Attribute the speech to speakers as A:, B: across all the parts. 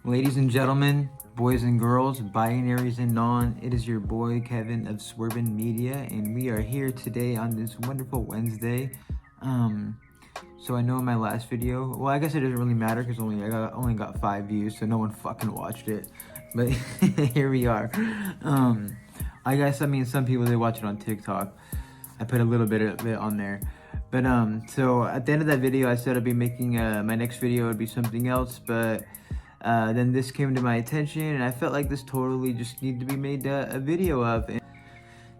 A: Ladies and gentlemen, boys and girls, binaries and non, it is your boy Kevin of Swervin Media, and we are here today on this wonderful Wednesday. So I know in my last video, well, I guess it doesn't really matter because I only got 5 views, so no one fucking watched it. But here we are. I guess some people they watch it on TikTok. I put a little bit of it on there. But so at the end of that video, I said I'd be making my next video would be something else, but then this came to my attention, and I felt like this totally just needed to be made a video of. And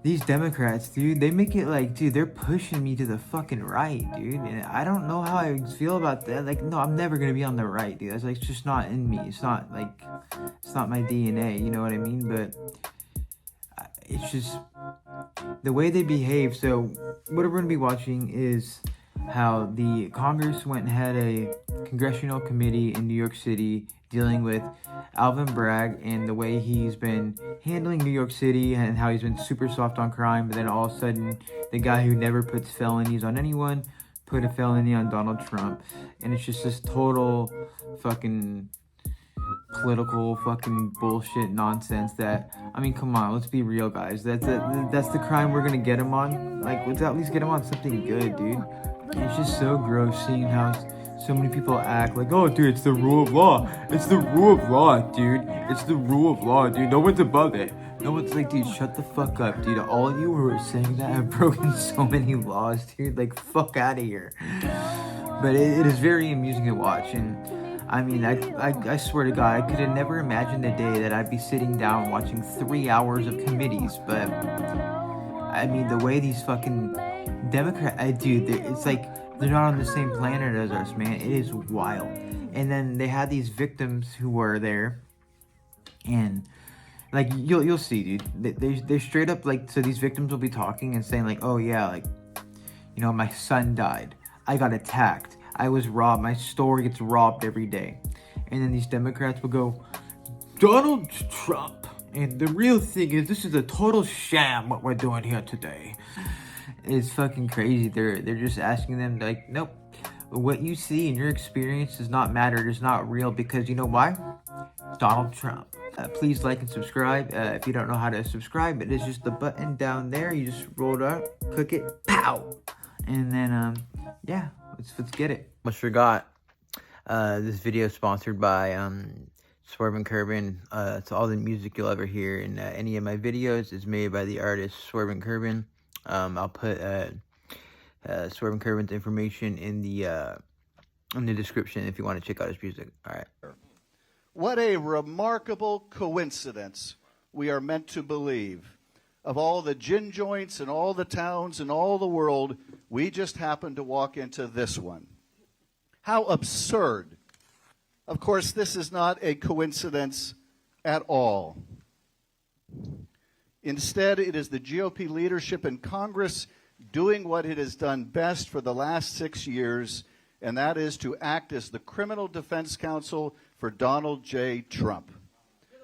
A: these Democrats, dude, they make it like, dude, they're pushing me to the fucking right, dude. And I don't know how I feel about that. Like, no, I'm never gonna be on the right, dude. That's like, it's just not in me. It's not my DNA, you know what I mean? But it's just the way they behave. So what we're gonna be watching is how the Congress went and had a Congressional committee in New York City dealing with Alvin Bragg and the way he's been handling New York City and how he's been super soft on crime, but then all of a sudden the guy who never puts felonies on anyone put a felony on Donald Trump. And it's just this total fucking political fucking bullshit nonsense that, I mean, come on, let's be real, guys. That's the crime we're gonna get him on. Like, let's at least get him on something good, dude. And it's just so gross seeing how so many people act like, oh, dude, it's the rule of law. It's the rule of law, dude. It's the rule of law, dude. No one's above it. No one's like, dude, shut the fuck up, dude. All of you who are saying that have broken so many laws, dude. Like, fuck out of here. But it is very amusing to watch. And I mean, I swear to God, I could have never imagined the day that I'd be sitting down watching 3 hours of committees. But I mean, the way these fucking dude, it's like they're not on the same planet as us, man. It is wild. And then they had these victims who were there, and like you'll see, dude. They're straight up like, so these victims will be talking and saying like, oh yeah, like, you know, my son died. I got attacked. I was robbed. My store gets robbed every day. And then these Democrats will go, Donald Trump. And the real thing is, this is a total sham what we're doing here today. It's fucking crazy. They're just asking them like, nope. What you see in your experience does not matter. It's not real because you know why? Donald Trump. Please like and subscribe. If you don't know how to subscribe, it is just the button down there. You just roll it up, click it, pow. And then, yeah, let's get it. Almost forgot. This video is sponsored by Swerve and Curbin. It's all the music you'll ever hear in any of my videos is made by the artist Swerve and Curbin. I'll put Swerve and Curbin's information in the description if you want to check out his music. All right.
B: What a remarkable coincidence we are meant to believe. Of all the gin joints and all the towns in all the world, we just happened to walk into this one. How absurd. Of course, this is not a coincidence at all. Instead, it is the GOP leadership in Congress doing what it has done best for the last 6 years, and that is to act as the criminal defense counsel for Donald J. Trump.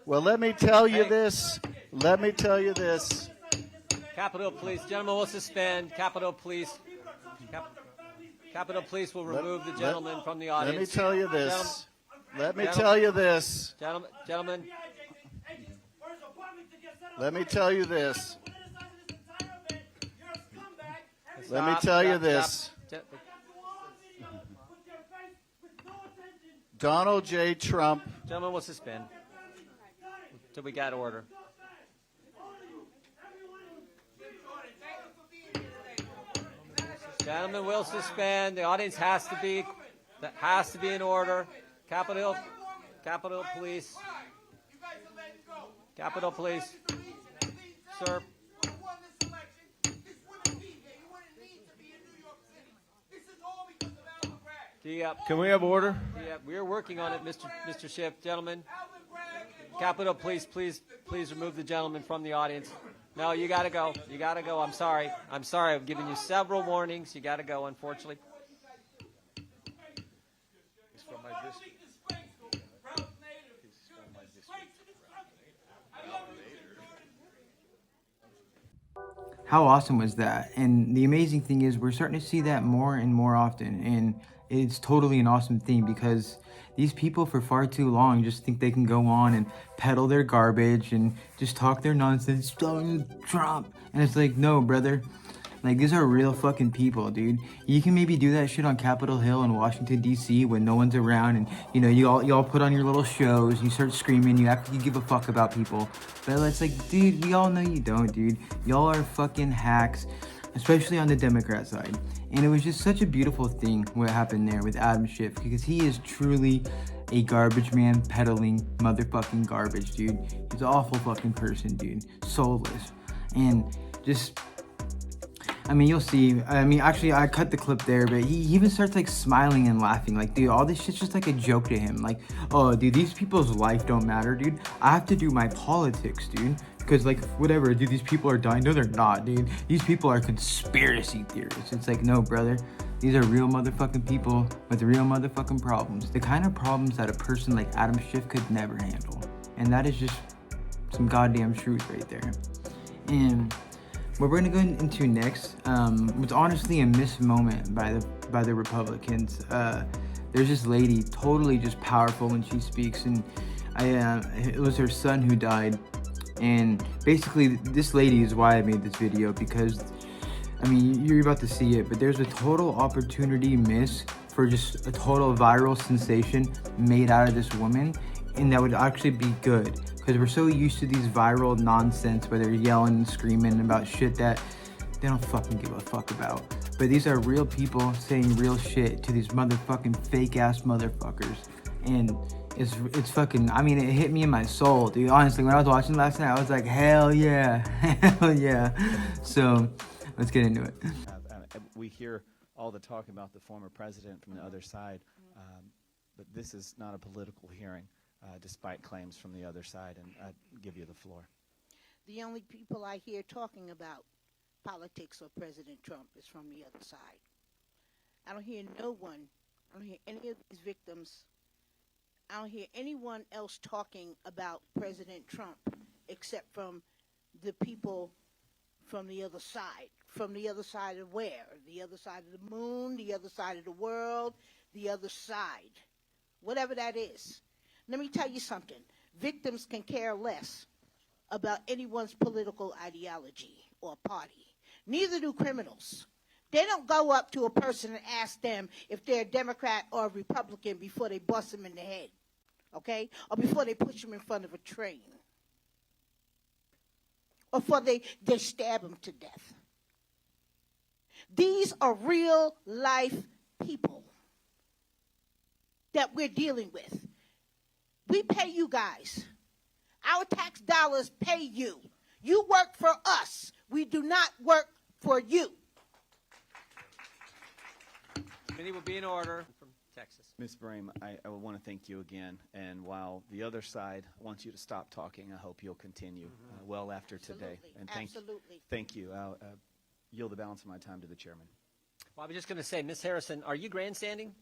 B: Well, let me tell you this. Let me tell you this.
C: Capitol Police, gentlemen will suspend. Capitol Police. Capitol Police will remove the gentleman from the audience.
B: Let me tell you this. Let me tell you this.
C: Gentlemen.
B: Let me tell you this. Let me tell you this. Donald J. Trump.
C: Gentlemen will suspend till we got order. Gentlemen will suspend. The audience has to be in order. Capitol Police. Capitol Police. Sir.
D: Can we have order?
C: We are working on it, Mr. Schiff. Gentlemen. Capitol Police, please remove the gentleman from the audience. No, you got to go. You got to go. I'm sorry. I've given you several warnings. You got to go, unfortunately.
D: He's from my district.
A: How awesome was that? And the amazing thing is we're starting to see that more and more often. And it's totally an awesome thing, because these people for far too long just think they can go on and peddle their garbage and just talk their nonsense, Donald Trump. And it's like, no, brother. Like, these are real fucking people, dude. You can maybe do that shit on Capitol Hill in Washington, D.C. when no one's around, and, you know, you all put on your little shows, you start screaming, you act like you give a fuck about people. But it's like, dude, we all know you don't, dude. Y'all are fucking hacks, especially on the Democrat side. And it was just such a beautiful thing what happened there with Adam Schiff, because he is truly a garbage man peddling motherfucking garbage, dude. He's an awful fucking person, dude. Soulless. And just... I mean, you'll see. I mean, actually, I cut the clip there, but he even starts, like, smiling and laughing. Like, dude, all this shit's just, like, a joke to him. Like, oh, dude, these people's life don't matter, dude. I have to do my politics, dude. Because, like, whatever, dude, these people are dying. No, they're not, dude. These people are conspiracy theorists. It's like, no, brother. These are real motherfucking people with real motherfucking problems. The kind of problems that a person like Adam Schiff could never handle. And that is just some goddamn truth right there. And... what we're gonna go into next was honestly a missed moment by the Republicans. There's this lady, totally just powerful when she speaks, and it was her son who died. And basically, this lady is why I made this video, because, I mean, you're about to see it, but there's a total opportunity miss for just a total viral sensation made out of this woman, and that would actually be good. Because we're so used to these viral nonsense where they're yelling and screaming about shit that they don't fucking give a fuck about. But these are real people saying real shit to these motherfucking fake ass motherfuckers. And it's fucking, I mean, it hit me in my soul, dude. Honestly, when I was watching last night, I was like, hell yeah, hell yeah. So let's get into it.
E: We hear all the talk about the former president from the other side, but this is not a political hearing. Despite claims from the other side, and I give you the floor.
F: The only people I hear talking about politics or President Trump is from the other side. I don't hear no one, I don't hear any of these victims, I don't hear anyone else talking about President Trump except from the people from the other side. From the other side of where? The other side of the moon, the other side of the world, the other side. Whatever that is. Let me tell you something. Victims can care less about anyone's political ideology or party. Neither do criminals. They don't go up to a person and ask them if they're a Democrat or a Republican before they bust them in the head, okay? Or before they push them in front of a train. Or before they stab them to death. These are real life people that we're dealing with. We pay you guys. Our tax dollars pay you. You work for us. We do not work for you.
C: Committee will be in order. From Texas.
E: Ms. Brame, I want to thank you again, and while the other side wants you to stop talking, I hope you'll continue well after today. And thank you. I'll yield the balance of my time to the chairman.
C: Well, I was just going to say, Ms. Harrison, are you grandstanding?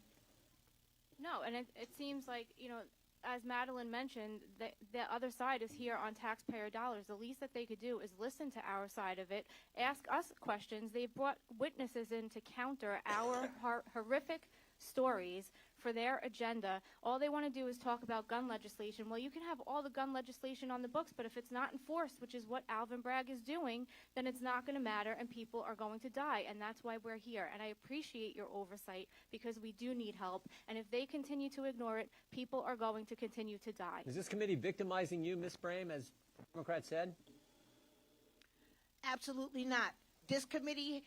G: No, and it seems like, you know, as Madeline mentioned, the other side is here on taxpayer dollars. The least that they could do is listen to our side of it, ask us questions. They've brought witnesses in to counter our horrific stories for their agenda. All they want to do is talk about gun legislation. Well, you can have all the gun legislation on the books, but if it's not enforced, which is what Alvin Bragg is doing, then it's not going to matter and people are going to die. And that's why we're here. And I appreciate your oversight because we do need help. And if they continue to ignore it, people are going to continue to die.
C: Is this committee victimizing you, Ms. Brame, as Democrats said?
F: Absolutely not. This committee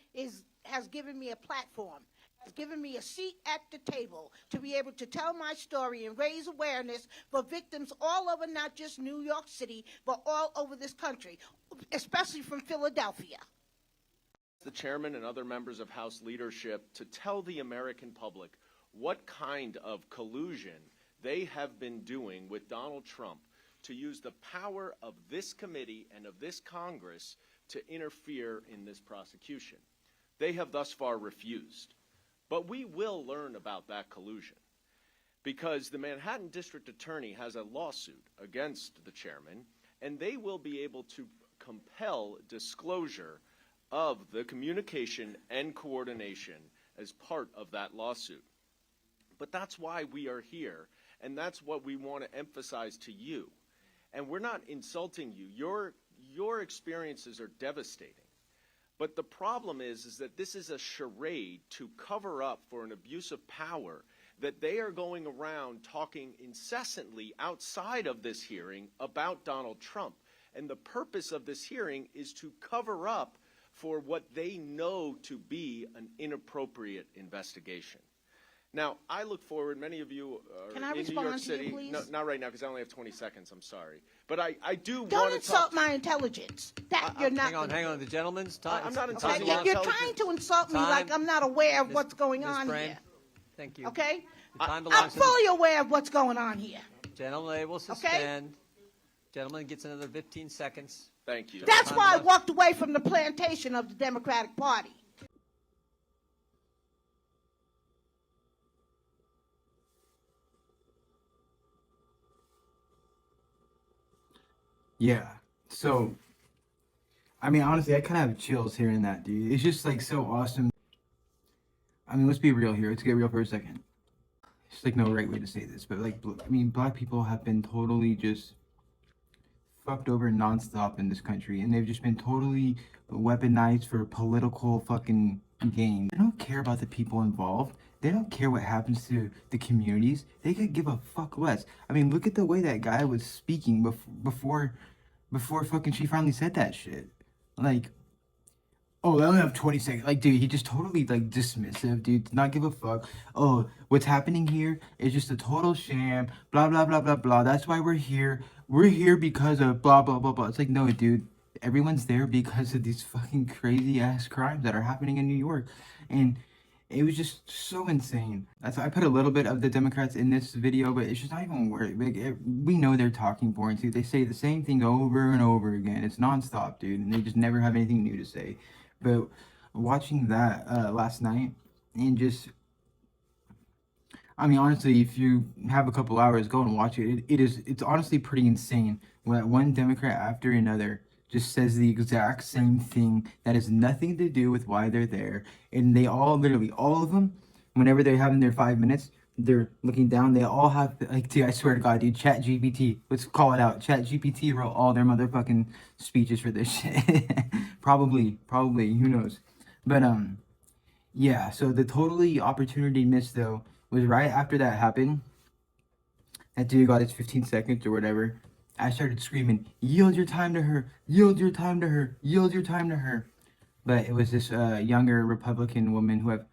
F: has given me a platform. Has given me a seat at the table to be able to tell my story and raise awareness for victims all over, not just New York City, but all over this country, especially from Philadelphia.
H: The chairman and other members of House leadership to tell the American public what kind of collusion they have been doing with Donald Trump to use the power of this committee and of this Congress to interfere in this prosecution. They have thus far refused. But we will learn about that collusion because the Manhattan District Attorney has a lawsuit against the chairman, and they will be able to compel disclosure of the communication and coordination as part of that lawsuit. But that's why we are here, and that's what we want to emphasize to you. And we're not insulting you. Your experiences are devastating. But the problem is that this is a charade to cover up for an abuse of power, that they are going around talking incessantly outside of this hearing about Donald Trump. And the purpose of this hearing is to cover up for what they know to be an inappropriate investigation. Now, I look forward, many of you are
F: Can I
H: in New
F: respond
H: York
F: to you,
H: City.
F: please?
H: No, not right now, because I only have 20 seconds. I'm sorry. But I do want to
F: Don't
H: talk.
F: insult my intelligence. That you're not.
C: Hang on. The gentleman's time.
H: I'm not
F: Okay?
H: insulting
F: You're,
H: your
F: you're
H: intelligence.
F: trying to insult me
C: Time.
F: like I'm not aware of
C: Ms.
F: what's going
C: Ms.
F: on
C: Brand,
F: here.
C: Thank you.
F: Okay?
C: The time
F: I'm
C: belongs to the
F: fully aware of what's going on here.
C: gentleman. They will suspend. Gentleman gets another 15 seconds.
H: Thank you.
F: That's why I walked away from the plantation of the Democratic Party.
A: Yeah. So, I mean, honestly, I kind of have chills hearing that, dude. It's just like so awesome. I mean, let's be real here. Let's get real for a second. It's like no right way to say this, but like, I mean, black people have been totally just fucked over nonstop in this country, and they've just been totally weaponized for political fucking gain. They don't care about the people involved. They don't care what happens to the communities. They could give a fuck less. I mean, look at the way that guy was speaking before fucking she finally said that shit. Like, oh, I only have 20 seconds. Like, dude, he just totally, like, dismissive, dude. Did not give a fuck. Oh, what's happening here is just a total sham. Blah, blah, blah, blah, blah. That's why we're here. We're here because of blah, blah, blah, blah. It's like, no, dude. Everyone's there because of these fucking crazy-ass crimes that are happening in New York. And it was just so insane. That's why I put a little bit of the Democrats in this video, but it's just not even worth it. Like, we know they're talking points, dude. They say the same thing over and over again. It's nonstop, dude. And they just never have anything new to say. But watching that last night and just, I mean, honestly, if you have a couple hours, go and watch it. It's honestly pretty insane when one Democrat after another just says the exact same thing that has nothing to do with why they're there. And they all, literally, all of them, whenever they're having their 5 minutes, they're looking down, they all have, like, dude, I swear to God, dude, ChatGPT, let's call it out. ChatGPT wrote all their motherfucking speeches for this shit. Probably, who knows. But, yeah, so the totally opportunity missed, though, was right after that happened. That dude got his 15 seconds or whatever. I started screaming, yield your time to her, yield your time to her, yield your time to her. But it was this younger Republican woman who I've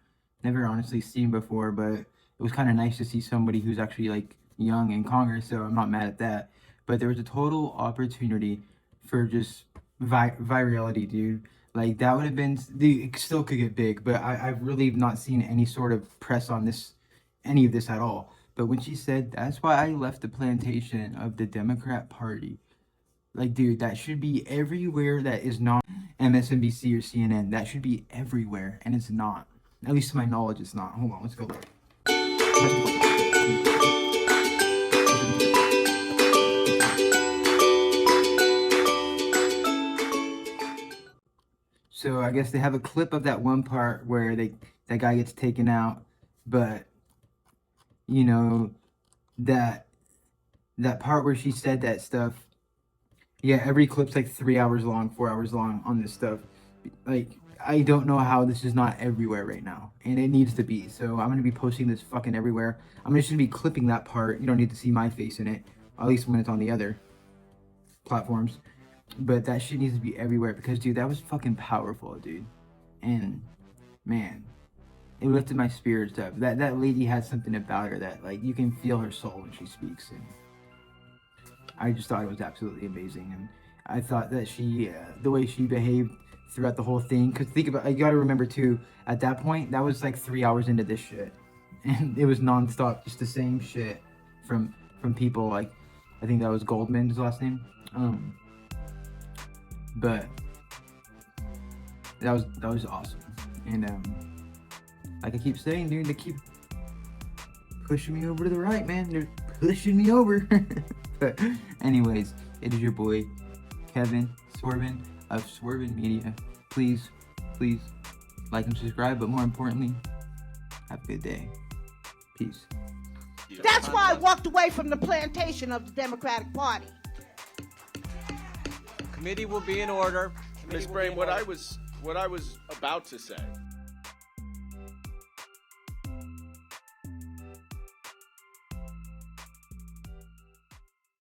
A: never honestly seen before, but it was kind of nice to see somebody who's actually like young in Congress, so I'm not mad at that. But there was a total opportunity for just virality, dude. Like, that would have been, it still could get big, but I've really not seen any sort of press on this, any of this at all. But when she said, that's why I left the plantation of the Democrat Party, like, dude, that should be everywhere that is not MSNBC or CNN. That should be everywhere, and it's not. At least to my knowledge, it's not. Hold on, let's go look. So I guess they have a clip of that one part where that guy gets taken out, but you know, that part where she said that stuff, yeah, every clip's like 3 hours long, 4 hours long on this stuff. Like, I don't know how this is not everywhere right now, and it needs to be. So I'm gonna be posting this fucking everywhere. I'm just gonna be clipping that part. You don't need to see my face in it, at least when it's on the other platforms. But that shit needs to be everywhere because, dude, that was fucking powerful, dude. And man, it lifted my spirits up. That lady had something about her that, like, you can feel her soul when she speaks, and I just thought it was absolutely amazing. And I thought that she, the way she behaved throughout the whole thing, because think about, you gotta remember too, at that point, that was like 3 hours into this shit, and it was nonstop, just the same shit from people like, I think that was Goldman's last name, but that was awesome. And like I keep saying, dude, they keep pushing me over to the right, man. They're pushing me over. But anyways, it is your boy Kevin Swervin of Swervin Media. Please like and subscribe, but more importantly, have a good day. Peace.
F: That's why I walked away from the plantation of the Democratic Party.
C: Committee will be in order.
H: Ms. Brame, what I was about to say